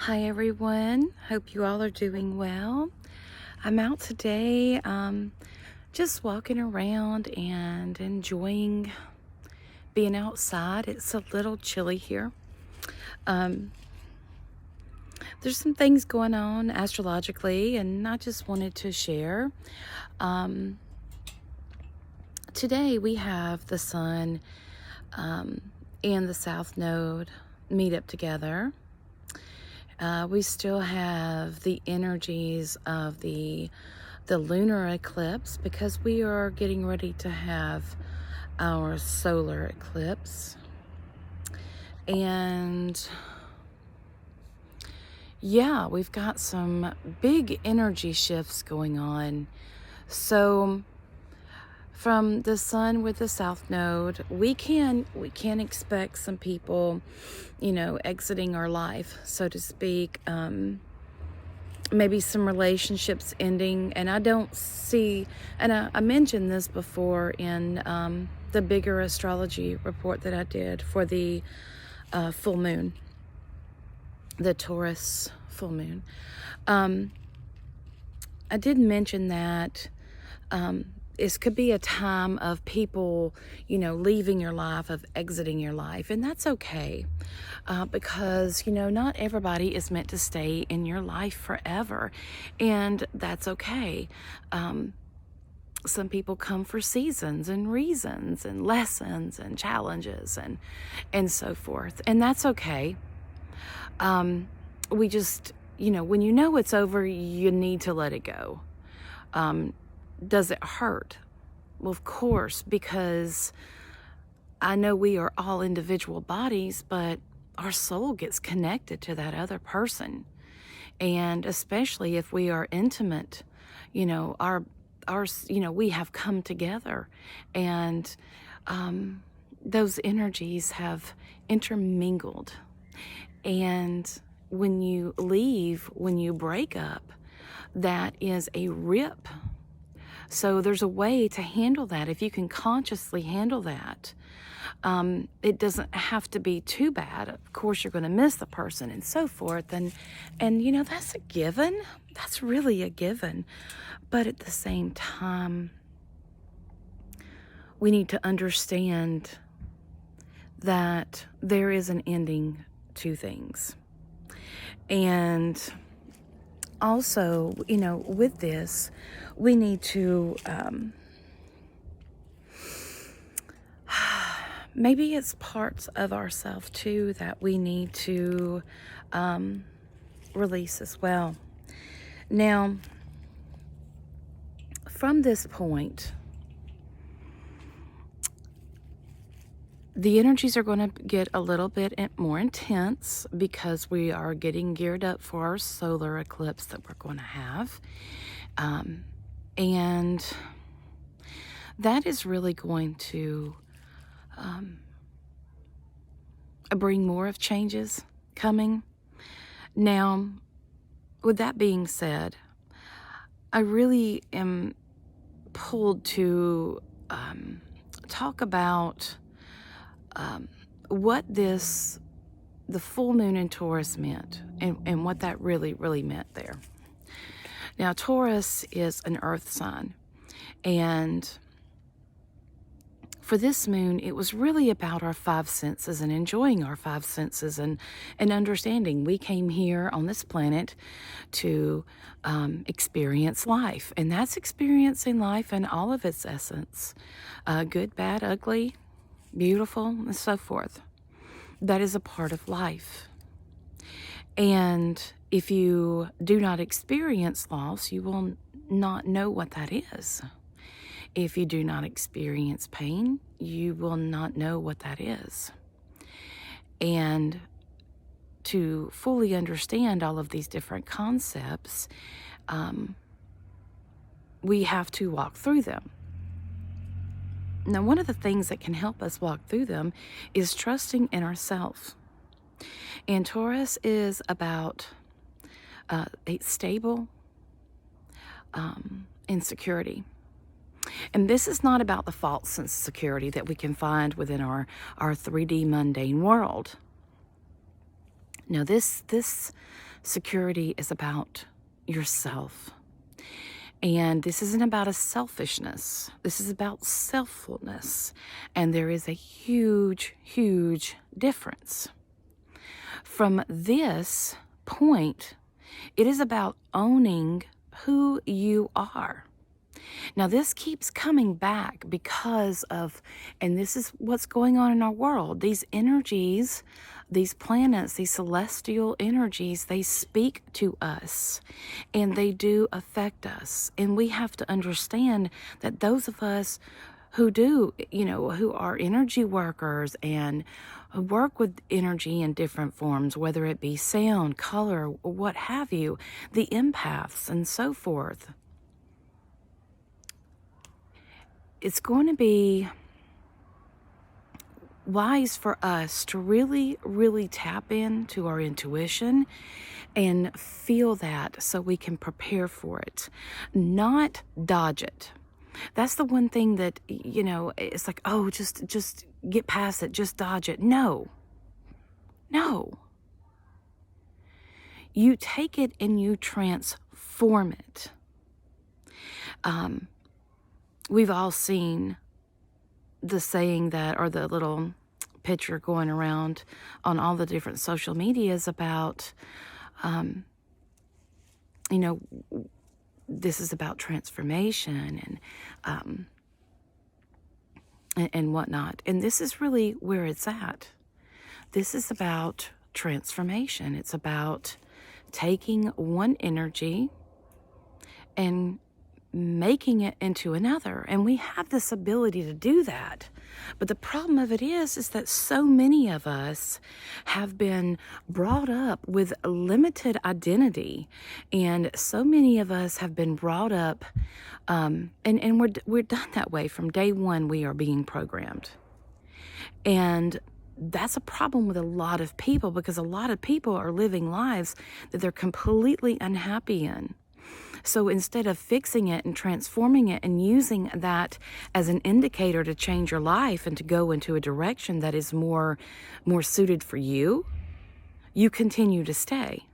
Hi everyone, hope you all are doing well. I'm out today just walking around and enjoying being outside. It's a little chilly here. Um, there's some things going on astrologically, and I just wanted to share. Um, Today we have the sun and the south node meet up together. We still have the energies of the lunar eclipse because we are getting ready to have our solar eclipse. And yeah, we've got some big energy shifts going on. So from the sun with the south node, we can expect some people, exiting our life, so to speak. Maybe some relationships ending, and I don't see, and I mentioned this before in the bigger astrology report that I did for the full moon, the Taurus full moon. I did mention that this could be a time of people, leaving your life, of exiting your life. And that's okay because, not everybody is meant to stay in your life forever. And that's okay. Some people come for seasons and reasons and lessons and challenges and so forth. And that's okay. We just, when it's over, you need to let it go. Does it hurt? Well, of course, because I know we are all individual bodies, but our soul gets connected to that other person. And especially if we are intimate, our we have come together, and those energies have intermingled. And when you leave, when you break up, that is a rip. So there's a way to handle that. If you can consciously handle that, it doesn't have to be too bad. Of course, you're going to miss the person and so forth. And that's a given. That's really a given. But at the same time, we need to understand that there is an ending to things. And also, with this, we need to, maybe it's parts of ourselves too that we need to release as well. Now, from this point, the energies are going to get a little bit more intense because we are getting geared up for our solar eclipse that we're going to have. And that is really going to bring more of changes coming. Now, with that being said, I really am pulled to talk about what the full moon in Taurus meant and what that really, really meant there. Now, Taurus is an earth sign, and for this moon, it was really about our five senses and enjoying our five senses and understanding we came here on this planet to experience life, and that's experiencing life in all of its essence, good, bad, ugly, beautiful, and so forth. That is a part of life. And if you do not experience loss, you will not know what that is. If you do not experience pain, you will not know what that is. And to fully understand all of these different concepts, we have to walk through them. Now, one of the things that can help us walk through them is trusting in ourselves. And Taurus is about a stable insecurity. And this is not about the false sense of security that we can find within our 3D mundane world. Now, this Security is about yourself. And this isn't about a selfishness. This is about selffulness. And there is a huge, huge difference. From this point, it is about owning who you are. Now, this keeps coming back because of, and this is what's going on in our world, these energies, these planets, these celestial energies, they speak to us and they do affect us. And we have to understand that those of us who do, who are energy workers and who work with energy in different forms, whether it be sound, color, what have you, the empaths and so forth, it's going to be wise for us to really, really tap into our intuition and feel that so we can prepare for it, not dodge it. That's the one thing that, it's like, oh, just get past it, just dodge it. No. You take it and you transform it. We've all seen the saying that, or the little picture going around on all the different social medias about, this is about transformation and whatnot. And this is really where it's at. This is about transformation. It's about taking one energy and making it into another. And we have this ability to do that. But the problem of it is that so many of us have been brought up with limited identity. And so many of us have been brought up, and we're done that way. From day one, we are being programmed. And that's a problem with a lot of people, because a lot of people are living lives that they're completely unhappy in. So instead of fixing it and transforming it and using that as an indicator to change your life and to go into a direction that is more suited for you, you continue to stay.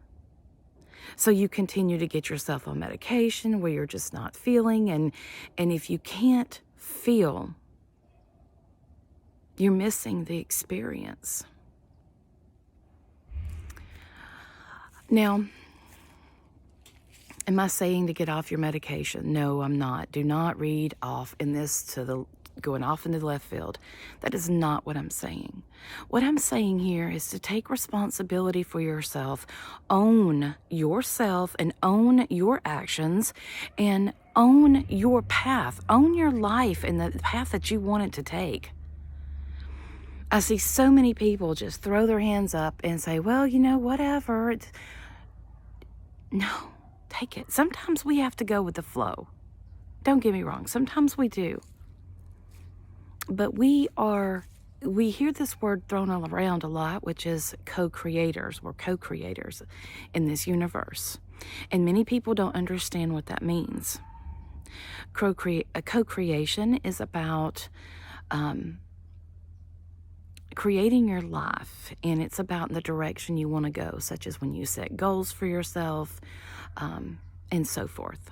So you continue to get yourself on medication where you're just not feeling. And if you can't feel, you're missing the experience. Now, am I saying to get off your medication? No, I'm not. Do not read off in this going off into the left field. That is not what I'm saying. What I'm saying here is to take responsibility for yourself, own yourself and own your actions and own your path, own your life and the path that you want it to take. I see so many people just throw their hands up and say, well, whatever. No. Take it. Sometimes we have to go with the flow. Don't get me wrong. Sometimes we do. But we hear this word thrown all around a lot, which is co-creators. We're co-creators in this universe. And many people don't understand what that means. Co-creation is about creating your life, and it's about the direction you want to go, such as when you set goals for yourself, and so forth.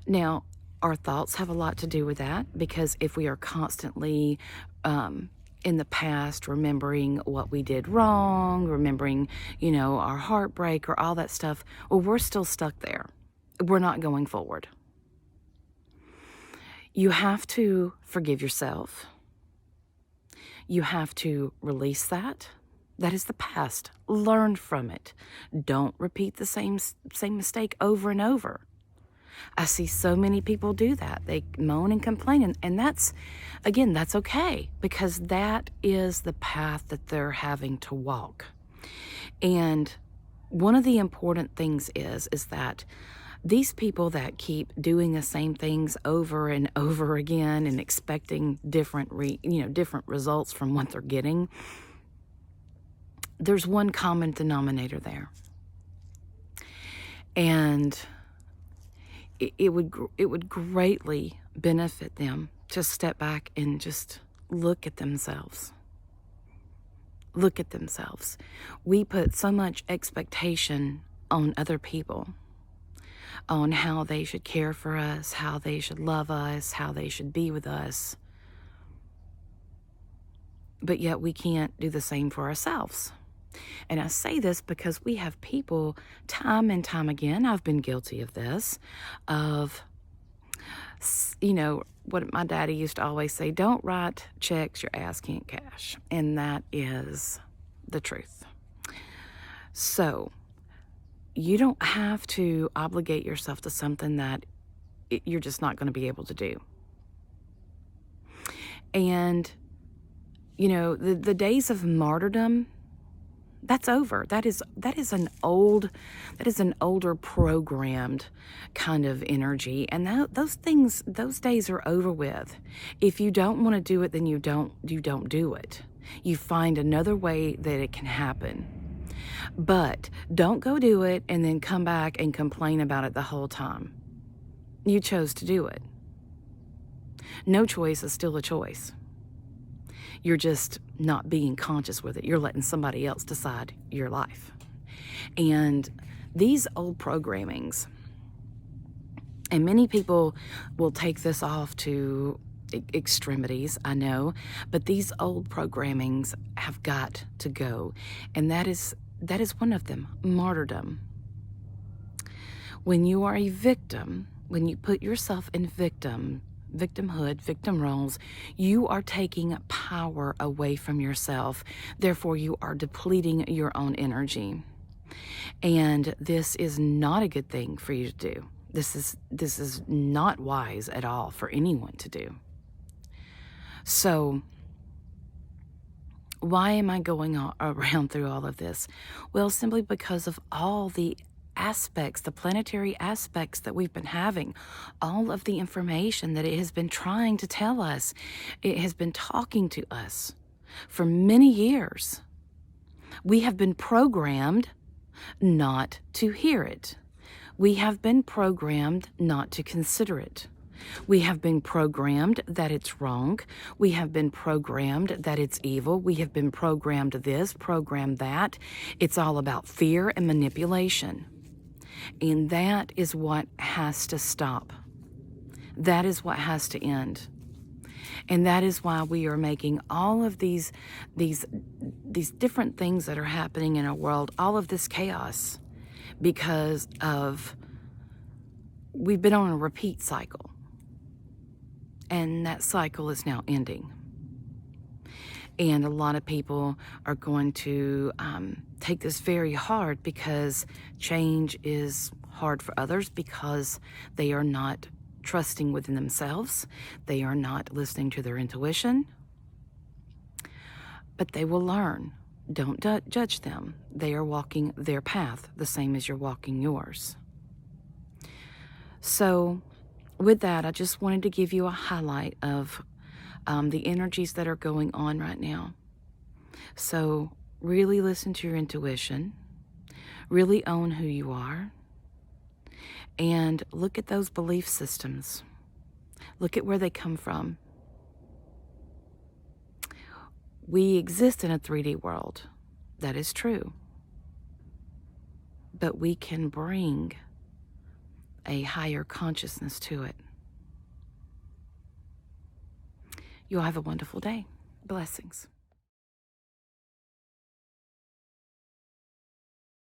Now, our thoughts have a lot to do with that, because if we are constantly in the past remembering what we did wrong, remembering, our heartbreak or all that stuff, well, we're still stuck there. We're not going forward. You have to forgive yourself. You have to release that. That is the past. Learn from it. Don't repeat the same mistake over and over. I see so many people do that. They moan and complain, and that's okay, because that is the path that they're having to walk. And one of the important things is that these people that keep doing the same things over and over again and expecting different results from what they're getting, there's one common denominator there. And it would greatly benefit them to step back and just look at themselves. look at themselves. We put so much expectation on other people, on how they should care for us, how they should love us, how they should be with us. But yet we can't do the same for ourselves. And I say this because we have people, time and time again, I've been guilty of this, of, what my daddy used to always say, don't write checks your ass can't cash. And that is the truth. So you don't have to obligate yourself to something that you're just not going to be able to do. And, the days of martyrdom, that's over. That is an older programmed kind of energy, and those days are over with. If you don't want to do it, then you don't do it. You find another way that it can happen. But don't go do it and then come back and complain about it the whole time. You chose to do it. No choice is still a choice. You're just not being conscious with it. You're letting somebody else decide your life. And these old programmings, and many people will take this off to extremities, I know, but these old programmings have got to go. And that is one of them, martyrdom. When you are a victim, when you put yourself in victimhood, victim roles, you are taking power away from yourself. Therefore, you are depleting your own energy. And this is not a good thing for you to do. This is not wise at all for anyone to do. So, why am I going around through all of this? Well, simply because of all the aspects, the planetary aspects that we've been having, all of the information that it has been trying to tell us. It has been talking to us for many years. We have been programmed not to hear it. We have been programmed not to consider it. We have been programmed that it's wrong. We have been programmed that it's evil. We have been programmed this, programmed that. It's all about fear and manipulation. And that is what has to stop. That is what has to end. And that is why we are making all of these different things that are happening in our world, all of this chaos, because we've been on a repeat cycle. And that cycle is now ending. And a lot of people are going to take this very hard, because change is hard for others, because they are not trusting within themselves. They are not listening to their intuition. But they will learn. Don't judge them. They are walking their path the same as you're walking yours. So with that, I just wanted to give you a highlight of the energies that are going on right now. So really listen to your intuition, really own who you are, and look at those belief systems. Look at where they come from. We exist in a 3D world. That is true. But we can bring a higher consciousness to it. You'll have a wonderful day. Blessings.